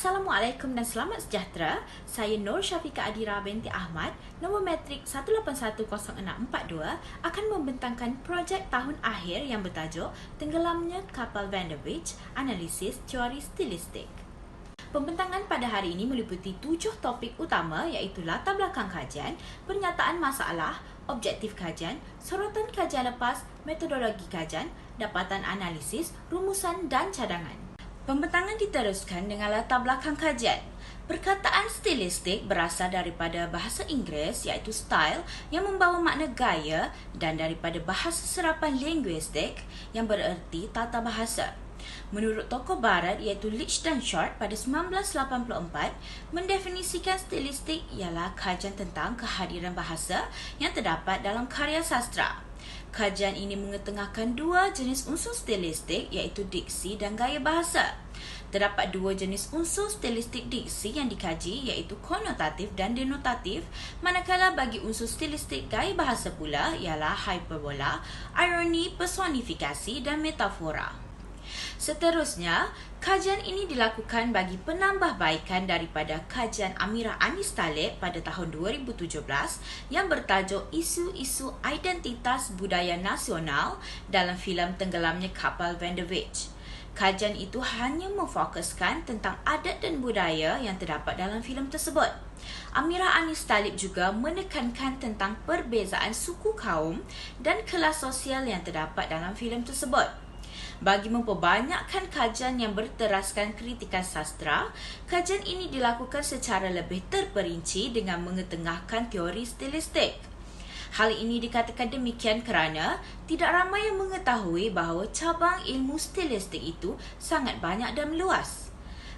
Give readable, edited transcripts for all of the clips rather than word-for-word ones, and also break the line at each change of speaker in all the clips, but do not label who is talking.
Assalamualaikum dan selamat sejahtera. Saya Nur Syafiqah Adira binti Ahmad, nombor metrik 1810642 akan membentangkan projek tahun akhir yang bertajuk Tenggelamnya Kapal Van der Wijk, Analisis Teori Stilistik. Pembentangan pada hari ini meliputi 7 topik utama iaitu latar belakang kajian, pernyataan masalah, objektif kajian, sorotan kajian lepas, metodologi kajian, dapatan analisis, rumusan dan cadangan. Pembentangan diteruskan dengan latar belakang kajian. Perkataan stilistik berasal daripada bahasa Inggeris iaitu style yang membawa makna gaya dan daripada bahasa serapan linguistik yang bererti tata bahasa. Menurut tokoh barat iaitu Leach dan Short pada 1984, mendefinisikan stilistik ialah kajian tentang kehadiran bahasa yang terdapat dalam karya sastra. Kajian ini mengetengahkan dua jenis unsur stilistik iaitu diksi dan gaya bahasa. Terdapat dua jenis unsur stilistik diksi yang dikaji iaitu konotatif dan denotatif, manakala bagi unsur stilistik gaya bahasa pula ialah hyperbola, ironi, personifikasi dan metafora. Seterusnya, kajian ini dilakukan bagi penambahbaikan daripada kajian Amirah Anis Talib pada tahun 2017 yang bertajuk Isu-isu Identitas Budaya Nasional dalam filem Tenggelamnya Kapal Van der Wijk. Kajian itu hanya memfokuskan tentang adat dan budaya yang terdapat dalam filem tersebut. Amirah Anis Talib juga menekankan tentang perbezaan suku kaum dan kelas sosial yang terdapat dalam filem tersebut. Bagi memperbanyakkan kajian yang berteraskan kritikan sastra, kajian ini dilakukan secara lebih terperinci dengan mengetengahkan teori stilistik. Hal ini dikatakan demikian kerana tidak ramai yang mengetahui bahawa cabang ilmu stilistik itu sangat banyak dan meluas.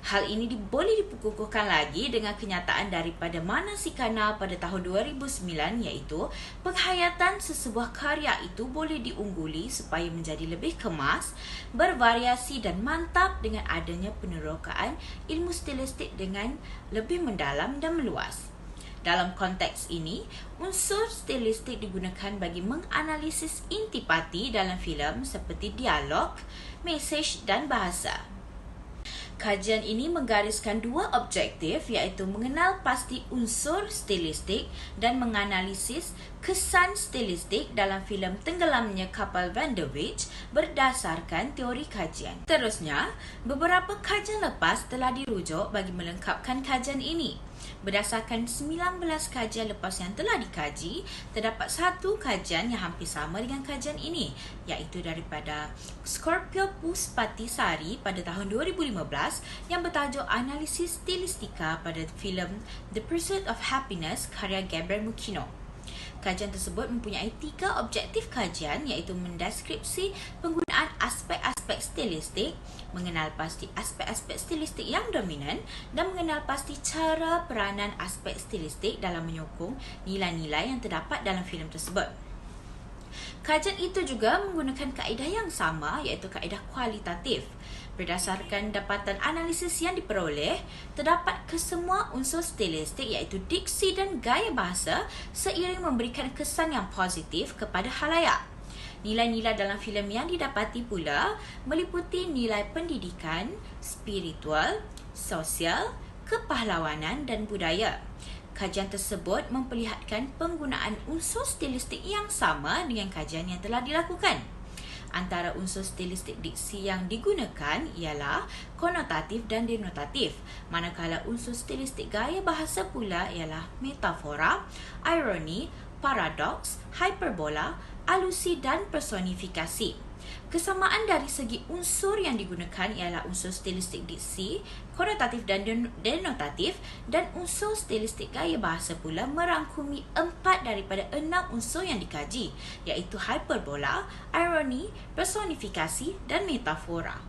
Hal ini boleh dikukuhkan lagi dengan kenyataan daripada Manasikana pada tahun 2009 iaitu penghayatan sesebuah karya itu boleh diungguli supaya menjadi lebih kemas, bervariasi dan mantap dengan adanya penerokaan ilmu stilistik dengan lebih mendalam dan meluas. Dalam konteks ini, unsur stilistik digunakan bagi menganalisis intipati dalam filem seperti dialog, mesej dan bahasa. Kajian ini menggariskan dua objektif iaitu mengenal pasti unsur stilistik dan menganalisis kesan stilistik dalam filem Tenggelamnya Kapal Van der Wijk berdasarkan teori kajian. Terusnya, beberapa kajian lepas telah dirujuk bagi melengkapkan kajian ini. Berdasarkan 19 kajian lepas yang telah dikaji, terdapat satu kajian yang hampir sama dengan kajian ini, iaitu daripada Scorpio Puspatisari pada tahun 2015 yang bertajuk Analisis Stilistika pada filem The Pursuit of Happiness karya Gabriel Mukino. Kajian tersebut mempunyai 3 objektif kajian iaitu mendeskripsi penggunaan aspek-aspek stilistik, mengenal pasti aspek-aspek stilistik yang dominan dan mengenal pasti cara peranan aspek stilistik dalam menyokong nilai-nilai yang terdapat dalam filem tersebut. Kajian itu juga menggunakan kaedah yang sama iaitu kaedah kualitatif. Berdasarkan dapatan analisis yang diperoleh, terdapat kesemua unsur stilistik iaitu diksi dan gaya bahasa seiring memberikan kesan yang positif kepada khalayak. Nilai-nilai dalam filem yang didapati pula meliputi nilai pendidikan, spiritual, sosial, kepahlawanan dan budaya. Kajian tersebut memperlihatkan penggunaan unsur stilistik yang sama dengan kajian yang telah dilakukan. Antara unsur stilistik diksi yang digunakan ialah konotatif dan denotatif, manakala unsur stilistik gaya bahasa pula ialah metafora, ironi, paradoks, hyperbola, alusi dan personifikasi. Kesamaan dari segi unsur yang digunakan ialah unsur stilistik diksi, konotatif dan denotatif, dan unsur stilistik gaya bahasa pula merangkumi 4 daripada 6 unsur yang dikaji, iaitu hyperbola, ironi, personifikasi dan metafora.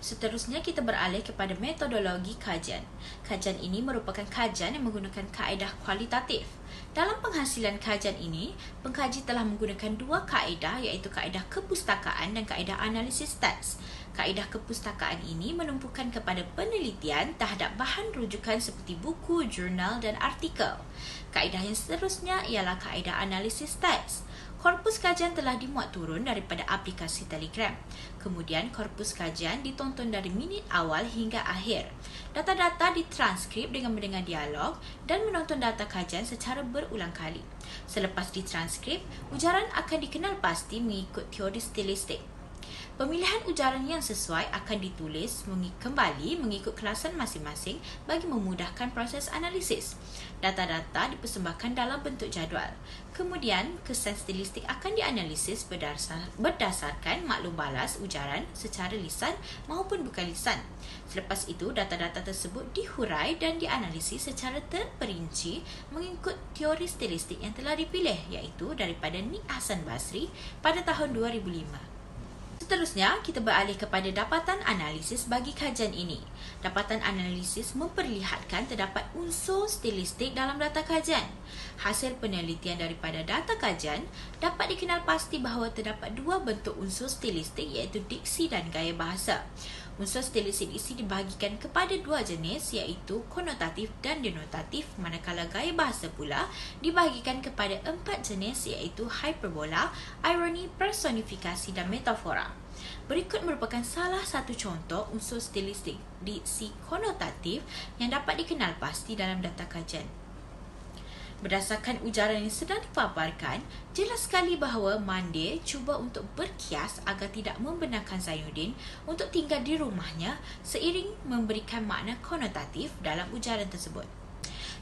Seterusnya kita beralih kepada metodologi kajian. Kajian ini merupakan kajian yang menggunakan kaedah kualitatif. Dalam penghasilan kajian ini, pengkaji telah menggunakan dua kaedah iaitu kaedah kepustakaan dan kaedah analisis teks. Kaedah kepustakaan ini menumpukan kepada penelitian terhadap bahan rujukan seperti buku, jurnal dan artikel. Kaedah yang seterusnya ialah kaedah analisis teks. korpus kajian telah dimuat turun daripada aplikasi Telegram. Kemudian, korpus kajian ditonton dari minit awal hingga akhir. Data-data ditranskrip dengan mendengar dialog dan menonton data kajian secara berulang kali. Selepas ditranskrip, ujaran akan dikenal pasti mengikut teori stilistik. Pemilihan ujaran yang sesuai akan ditulis kembali mengikut kelasan masing-masing bagi memudahkan proses analisis. Data-data dipersembahkan dalam bentuk jadual. Kemudian, kesan stilistik akan dianalisis berdasarkan maklum balas ujaran secara lisan maupun bukan lisan. Selepas itu, data-data tersebut dihurai dan dianalisis secara terperinci mengikut teori stilistik yang telah dipilih, iaitu daripada Nick Hasan Basri pada tahun 2005. Seterusnya, kita beralih kepada dapatan analisis bagi kajian ini. Dapatan analisis memperlihatkan terdapat unsur stilistik dalam data kajian. Hasil penelitian daripada data kajian dapat dikenal pasti bahawa terdapat dua bentuk unsur stilistik, iaitu diksi dan gaya bahasa. Unsur stilistik diksi dibahagikan kepada dua jenis, iaitu konotatif dan denotatif, manakala gaya bahasa pula dibahagikan kepada empat jenis, iaitu hyperbola, ironi, personifikasi dan metafora. Berikut merupakan salah satu contoh unsur stilistik diksi konotatif yang dapat dikenal pasti dalam data kajian. Berdasarkan ujaran yang sedang dipaparkan, jelas sekali bahawa Mande cuba untuk berkias agar tidak membenarkan Zainuddin untuk tinggal di rumahnya seiring memberikan makna konotatif dalam ujaran tersebut.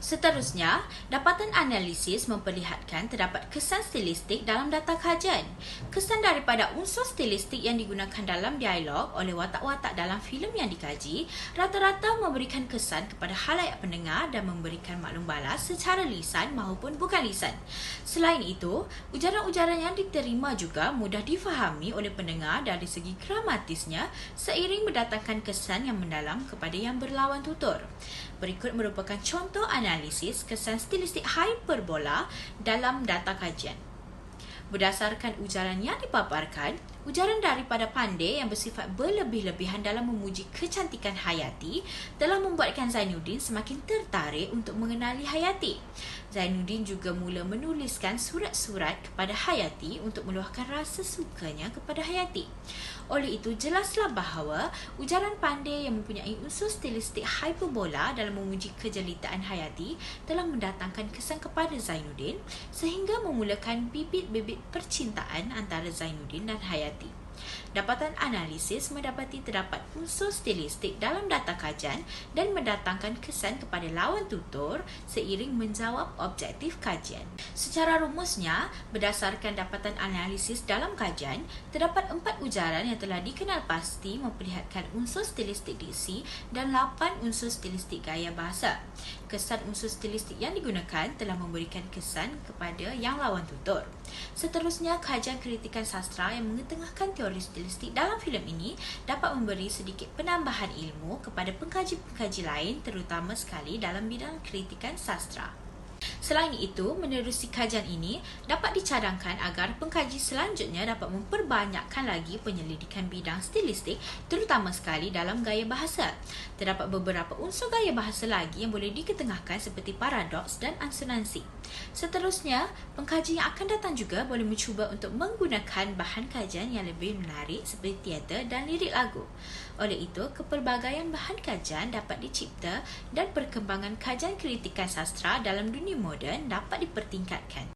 Seterusnya, dapatan analisis memperlihatkan terdapat kesan stilistik dalam data kajian. Kesan daripada unsur stilistik yang digunakan dalam dialog oleh watak-watak dalam filem yang dikaji rata-rata memberikan kesan kepada khalayak pendengar dan memberikan maklum balas secara lisan maupun bukan lisan. Selain itu, ujaran-ujaran yang diterima juga mudah difahami oleh pendengar dari segi gramatisnya seiring mendatangkan kesan yang mendalam kepada yang berlawan tutur. Berikut merupakan contoh analisis kesan stilistik hyperbola dalam data kajian. Berdasarkan ujaran yang dipaparkan, ujaran daripada Pandey yang bersifat berlebih-lebihan dalam memuji kecantikan Hayati telah membuatkan Zainuddin semakin tertarik untuk mengenali Hayati. Zainuddin juga mula menuliskan surat-surat kepada Hayati untuk meluahkan rasa sukanya kepada Hayati. Oleh itu, jelaslah bahawa ujaran Pandey yang mempunyai unsur stilistik hyperbola dalam memuji kejelitaan Hayati telah mendatangkan kesan kepada Zainuddin sehingga memulakan bibit-bibit percintaan antara Zainuddin dan Hayati. Dapatan analisis mendapati terdapat unsur stilistik dalam data kajian dan mendatangkan kesan kepada lawan tutur seiring menjawab objektif kajian. Secara rumusnya, berdasarkan dapatan analisis dalam kajian, terdapat 4 ujaran yang telah dikenal pasti memperlihatkan unsur stilistik diksi dan 8 unsur stilistik gaya bahasa. Kesan unsur stilistik yang digunakan telah memberikan kesan kepada yang lawan tutur. Seterusnya, kajian kritikan sastra yang mengetengahkan teori stilistik dalam filem ini dapat memberi sedikit penambahan ilmu kepada pengkaji-pengkaji lain, terutama sekali dalam bidang kritikan sastra. Selain itu, menerusi kajian ini dapat dicadangkan agar pengkaji selanjutnya dapat memperbanyakkan lagi penyelidikan bidang stilistik, terutama sekali dalam gaya bahasa. Terdapat beberapa unsur gaya bahasa lagi yang boleh diketengahkan seperti paradoks dan ansonansi. Seterusnya, pengkaji yang akan datang juga boleh mencuba untuk menggunakan bahan kajian yang lebih menarik seperti teater dan lirik lagu. Oleh itu, kepelbagaian bahan kajian dapat dicipta dan perkembangan kajian kritikan sastra dalam dunia moden dapat dipertingkatkan.